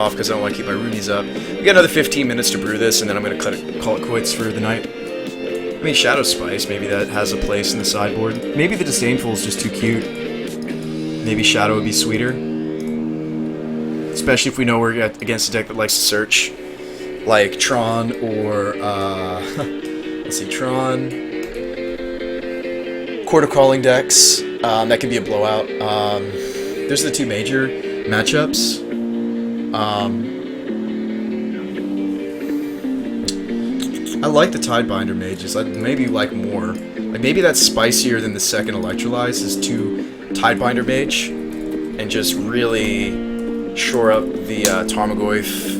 off because I don't want to keep my roomies up. We got another 15 minutes to brew this, and then I'm going to call it quits for the night. I mean, Shadow Spice, maybe that has a place in the sideboard. Maybe the Disdainful is just too cute. Maybe Shadow would be sweeter. Especially if we know we're against a deck that likes to search. Like Tron or, let's see, Tron. Quarter Crawling decks. That could be a blowout. Those are the two major matchups. I like the Tidebinder mages. I'd maybe like more. Like maybe that's spicier than the second Electrolyze is 2 Tidebinder mage, and just really shore up the Tarmogoyf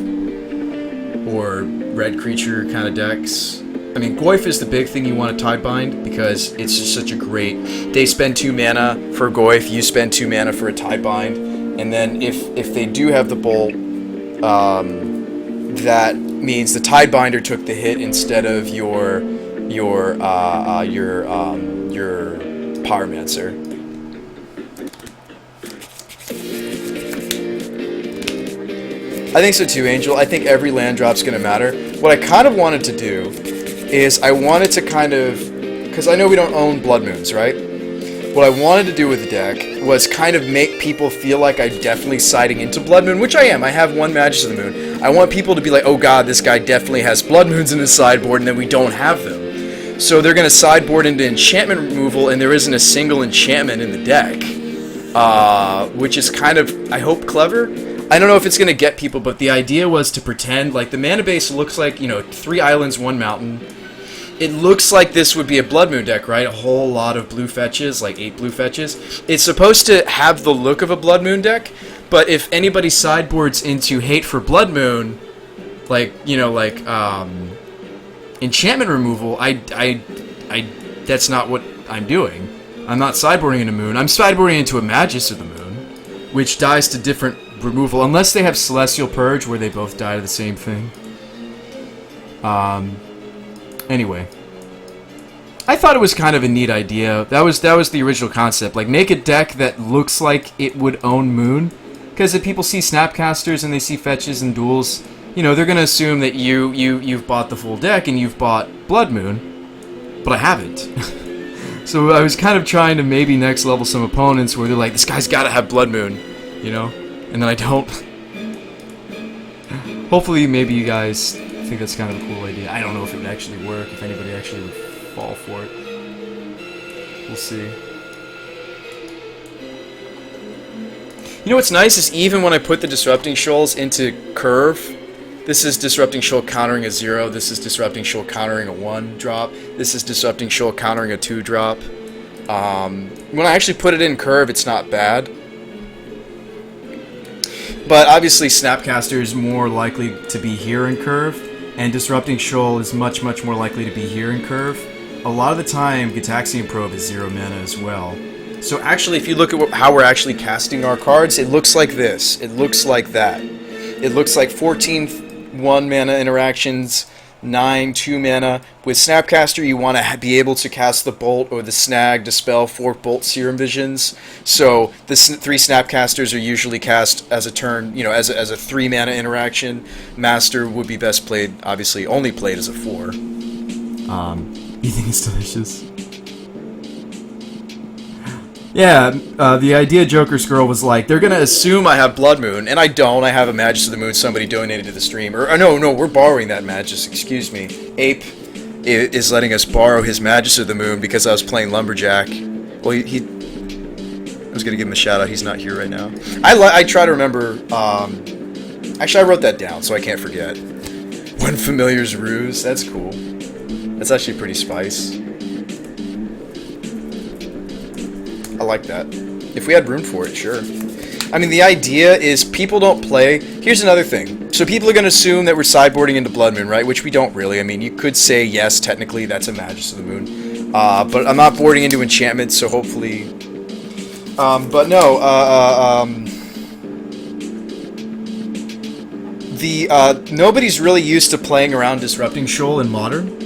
or red creature kind of decks. I mean, Goyf is the big thing you want to Tidebind because it's just such a great. They spend 2 mana for Goyf, you spend 2 mana for a Tidebind, and then if they do have the bolt, that means the Tidebinder took the hit instead of your Pyromancer. I think so too, Angel. I think every land drop's gonna matter. What I kind of wanted to do is I wanted to kind of, because I know we don't own Blood Moons, right? What I wanted to do with the deck was kind of make people feel like I'm definitely siding into Blood Moon, which I am. I have 1 Magus of the Moon. I want people to be like, oh god, this guy definitely has Blood Moons in his sideboard, and then we don't have them. So they're going to sideboard into enchantment removal, and there isn't a single enchantment in the deck. Which is kind of, I hope, clever. I don't know if it's going to get people, but the idea was to pretend, like, the mana base looks like, 3 islands, 1 mountain. It looks like this would be a Blood Moon deck, right? A whole lot of blue fetches, like 8 blue fetches. It's supposed to have the look of a Blood Moon deck, but if anybody sideboards into Hate for Blood Moon, like, enchantment removal, that's not what I'm doing. I'm not sideboarding into Moon. I'm sideboarding into a Magus of the Moon, which dies to different removal, unless they have Celestial Purge, where they both die to the same thing. Anyway, I thought it was kind of a neat idea. That was the original concept. Like, make a deck that looks like it would own Moon, because if people see Snapcasters and they see fetches and duels, they're gonna assume that you've bought the full deck and you've bought Blood Moon, but I haven't. So I was kind of trying to maybe next level some opponents where they're like, this guy's got to have Blood Moon, and then I don't. Hopefully, maybe you guys think that's kind of a cool idea. I don't know if it would actually work, if anybody actually would fall for it. We'll see. What's nice is even when I put the Disrupting Shoals into curve, this is Disrupting Shoal countering a 0, this is Disrupting Shoal countering a 1 drop, this is Disrupting Shoal countering a 2 drop. When I actually put it in curve, it's not bad. But obviously Snapcaster is more likely to be here in curve, and Disrupting Shoal is much, much more likely to be here in curve. A lot of the time, Gitaxian Probe is 0 mana as well. So actually, if you look at how we're actually casting our cards, it looks like this. It looks like that. It looks like 14 1 mana interactions, 9 2 mana. With Snapcaster, you want to be able to cast the Bolt or the Snag, Dispel, 4 Bolt Serum Visions. So the 3 Snapcasters are usually cast as a turn, as a 3 mana interaction. Master would be best played, obviously, only played as a 4. You think it's delicious? Yeah, the idea Joker's Girl was like, they're gonna assume I have Blood Moon, and I don't. I have a Magus of the Moon somebody donated to the stream. Or no, we're borrowing that Magus, excuse me. Ape is letting us borrow his Magus of the Moon because I was playing Lumberjack. Well, I was gonna give him a shout out, he's not here right now. I try to remember, actually I wrote that down so I can't forget. One Familiar's Ruse, that's cool. That's actually pretty spice. I like that. If we had room for it, sure. I mean, the idea is people don't play. Here's another thing. So people are going to assume that we're sideboarding into Blood Moon, right? Which we don't really. I mean, you could say, yes, technically, that's a Magus of the Moon. But I'm not boarding into enchantments, so hopefully... but no, nobody's really used to playing around Disrupting Shoal in Modern.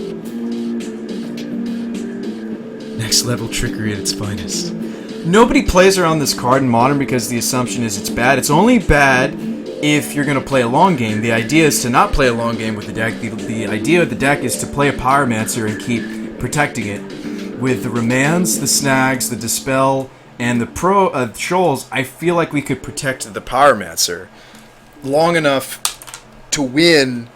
Next level trickery at its finest. Nobody plays around this card in Modern because the assumption is it's bad. It's only bad if you're going to play a long game, the idea is to not play a long game with the deck. The idea of the deck is to play a Pyromancer and keep protecting it. With the Remands, the Snags, the Dispel, and the Shoals, I feel like we could protect the Pyromancer long enough to win,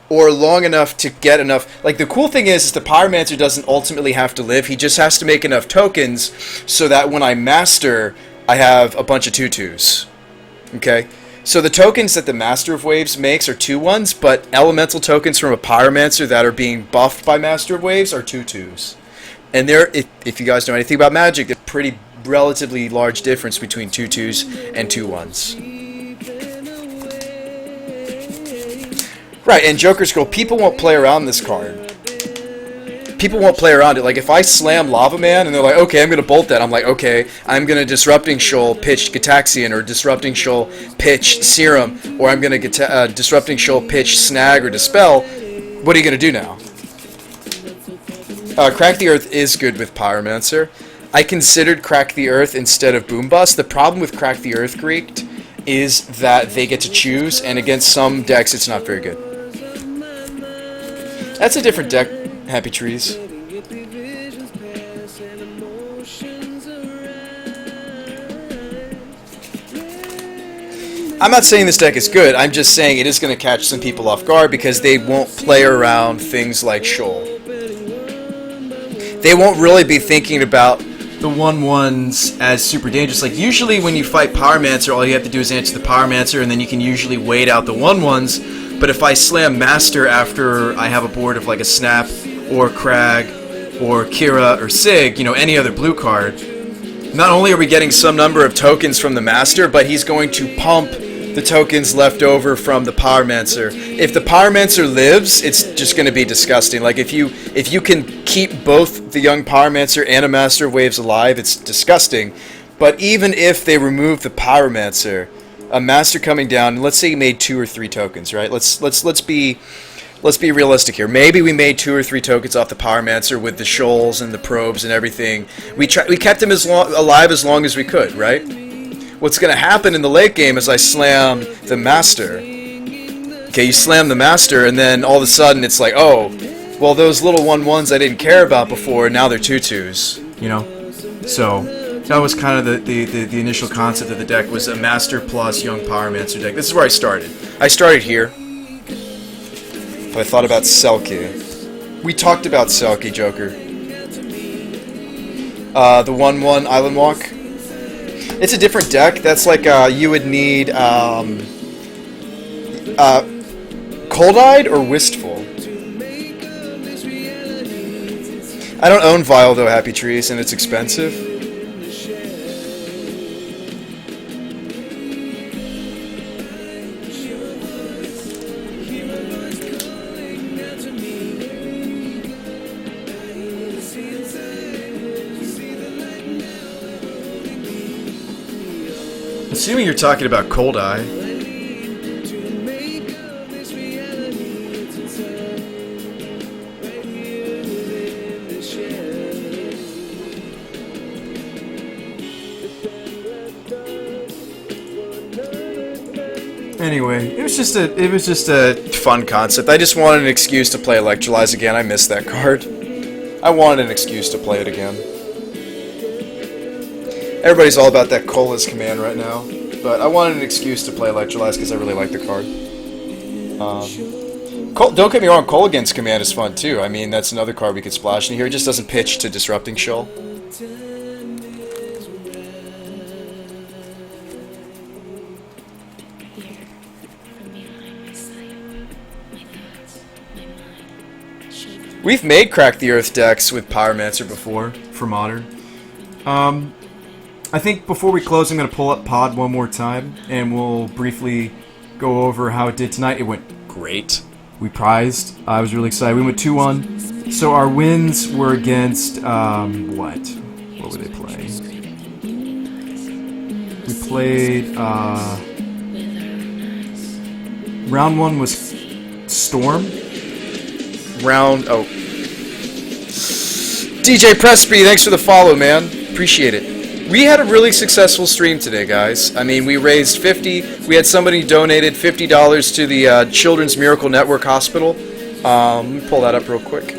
or long enough to get enough. Like, the cool thing is the Pyromancer doesn't ultimately have to live. He just has to make enough tokens so that when I master, I have a bunch of 2/2s. Okay? So the tokens that the Master of Waves makes are 2/1s, but elemental tokens from a Pyromancer that are being buffed by Master of Waves are 2/2s. And there, if you guys know anything about Magic, there's a pretty relatively large difference between 2/2s and 2/1s. Right, and Joker Scroll, people won't play around this card. People won't play around it. Like, if I slam Lava Man and they're like, okay, I'm going to bolt that, I'm like, okay, I'm going to Disrupting Shoal, pitch Gitaxian, or Disrupting Shoal, pitch Serum, or I'm going to Disrupting Shoal, pitch Snag or Dispel. What are you going to do now? Crack the Earth is good with Pyromancer. I considered Crack the Earth instead of Boom Bust. The problem with Crack the Earth Greeked is that they get to choose, and against some decks it's not very good. That's a different deck, Happy Trees. I'm not saying this deck is good, I'm just saying it is going to catch some people off guard because they won't play around things like Shoal. They won't really be thinking about the 1/1s as super dangerous. Like, usually when you fight Pyromancer, all you have to do is answer the Pyromancer, and then you can usually wait out the 1/1s. But if I slam Master after I have a board of like a Snap, or Crag, or Kira, or Sig, you know, any other blue card, not only are we getting some number of tokens from the Master, but he's going to pump the tokens left over from the Pyromancer. If the Pyromancer lives, it's just going to be disgusting. Like, if you can keep both the young Pyromancer and a Master of Waves alive, it's disgusting. But even if they remove the Pyromancer, a Master coming down, let's say you made 2 or 3 tokens, right? Let's be realistic here. Maybe we made 2 or 3 tokens off the Pyromancer with the Shoals and the Probes and everything. We kept him alive as long as we could, right? What's going to happen in the late game is I slam the Master. Okay, you slam the Master, and then all of a sudden it's like, oh, well, those little 1/1s I didn't care about before, now they're 2/2s. You know? So that was kind of the initial concept of the deck, was a Master plus Young Pyromancer deck. This is where I started. I started here. But I thought about Selkie. We talked about Selkie, Joker. The 1/1 Island Walk. It's a different deck. That's like, you would need, Cold-Eyed or Wistful? I don't own Vial, though, Happy Trees, and it's expensive. Assuming you're talking about Cold Eye. Anyway, it was just a fun concept. I just wanted an excuse to play Electrolyze again. I missed that card. I wanted an excuse to play it again. Everybody's all about that Cola's command right now, but I wanted an excuse to play Electrolyze because I really like the card. Don't get me wrong, Kolaghan's command is fun too. I mean, that's another card we could splash in here. It just doesn't pitch to Disrupting Shoal. We've made Crack the Earth decks with Pyromancer before, for Modern. I think before we close, I'm going to pull up Pod one more time, and we'll briefly go over how it did tonight. It went great. We prized. I was really excited. We went 2-1. So our wins were against, what? What were they playing? We played, round 1 was Storm. DJ Presby, thanks for the follow, man. Appreciate it. We had a really successful stream today, guys. I mean, we raised 50. We had somebody donated $50 to the Children's Miracle Network Hospital. Let me pull that up real quick.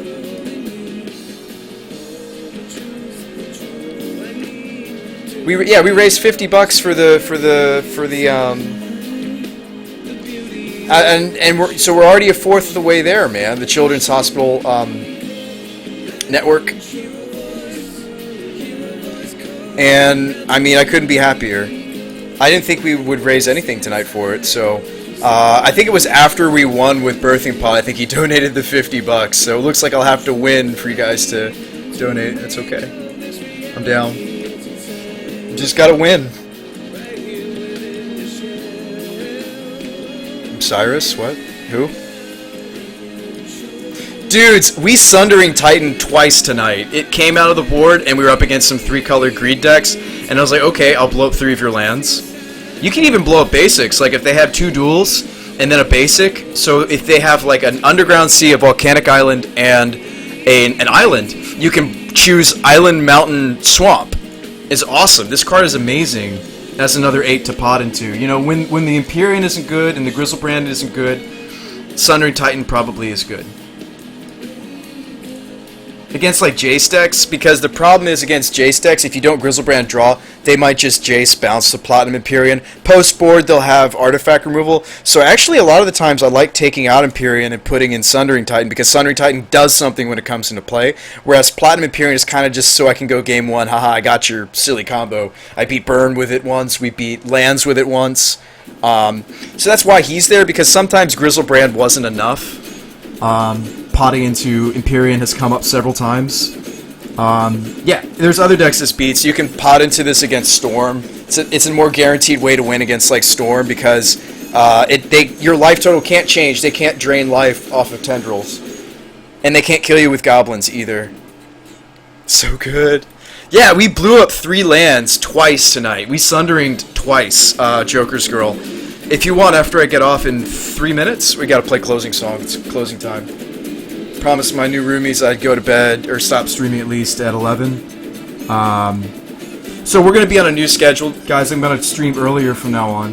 We raised $50 for the and so we're already a fourth of the way there, man. The Children's Hospital Network. And, I mean, I couldn't be happier. I didn't think we would raise anything tonight for it, so... I think it was after we won with Birthing Pod, I think he donated the $50, so it looks like I'll have to win for you guys to donate. That's okay. I'm down. Just gotta win. Cyrus? What? Who? Dudes, we Sundering Titan twice tonight. It came out of the board, and we were up against some 3-color greed decks, and I was like, okay, I'll blow up 3 of your lands. You can even blow up basics, like if they have 2 duels, and then a basic, so if they have like an Underground Sea, a Volcanic Island, and an island, you can choose Island, Mountain, Swamp. It's awesome. This card is amazing. That's another 8 to pot into. You know, when the Empyrean isn't good, and the Grizzlebrand isn't good, Sundering Titan probably is good. Against like Jace decks, because the problem is against Jace decks, if you don't Grizzlebrand draw, they might just Jace bounce the Platinum Empyrean. Post board, they'll have artifact removal. So actually, a lot of the times I like taking out Empyrean and putting in Sundering Titan, because Sundering Titan does something when it comes into play. Whereas Platinum Empyrean is kind of just so I can go game 1, haha, I got your silly combo. I beat Burn with it once, we beat Lands with it once. So that's why he's there, because sometimes Grizzlebrand wasn't enough. Potting into Empyrean has come up several times. Yeah, there's other decks this beats. You can pot into this against Storm. It's a more guaranteed way to win against like Storm, because your life total can't change. They can't drain life off of Tendrils, and they can't kill you with Goblins either. So good. Yeah, we blew up 3 lands twice tonight. We Sunderinged twice, Joker's Girl. If you want, after I get off in 3 minutes, we gotta play closing song. It's closing time. Promised my new roomies I'd go to bed, or stop streaming at least at 11. So we're going to be on a new schedule. Guys, I'm going to stream earlier from now on.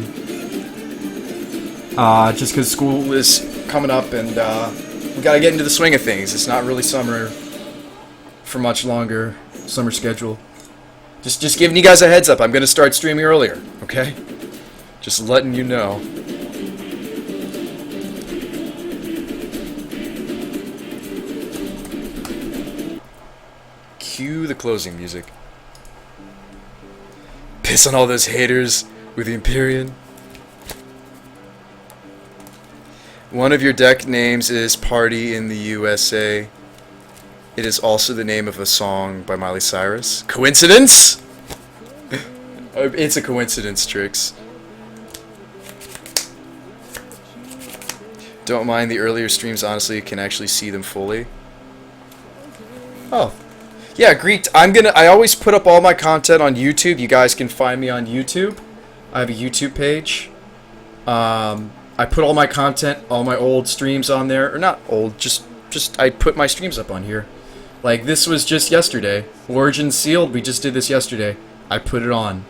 Just because school is coming up, and we got to get into the swing of things. It's not really summer for much longer. Summer schedule. Just giving you guys a heads up. I'm going to start streaming earlier, okay? Just letting you know. Cue the closing music. Piss on all those haters with the Empyrean. One of your deck names is Party in the USA. It is also the name of a song by Miley Cyrus. Coincidence? It's a coincidence, Trix. Don't mind the earlier streams, honestly, can actually see them fully. Oh. Yeah, Greek, I always put up all my content on YouTube. You guys can find me on YouTube. I have a YouTube page. I put all my content, all my old streams on there. Or not old, just I put my streams up on here. Like, this was just yesterday. Origin Sealed, we just did this yesterday. I put it on.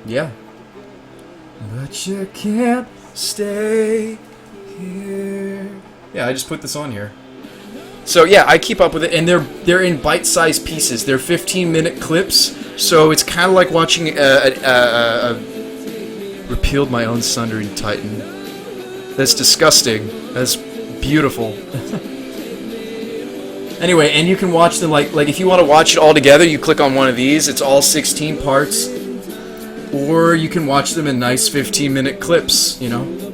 Yeah. But you can't stay here. Yeah, I just put this on here. So yeah, I keep up with it, and they're in bite-sized pieces. They're 15-minute clips, so it's kind of like watching repealed my own Sundering Titan. That's disgusting. That's beautiful. Anyway, and you can watch them like if you want to watch it all together, you click on one of these. It's all 16 parts, or you can watch them in nice 15-minute clips. You know.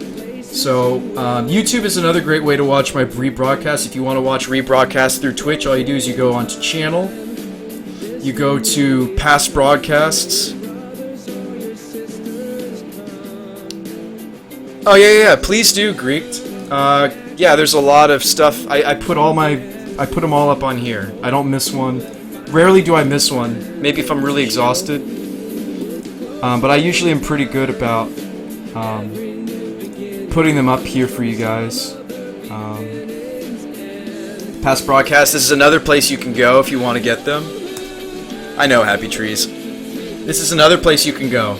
So, YouTube is another great way to watch my rebroadcast. If you want to watch rebroadcast through Twitch, all you do is you go onto channel, you go to past broadcasts. Oh yeah, please do, Greek. Yeah, there's a lot of stuff. I put them all up on here. I don't miss one. Rarely do I miss one. Maybe if I'm really exhausted. But I usually am pretty good about putting them up here for you guys. past broadcasts, this is another place you can go if you want to get them. I know, Happy Trees. This is another place you can go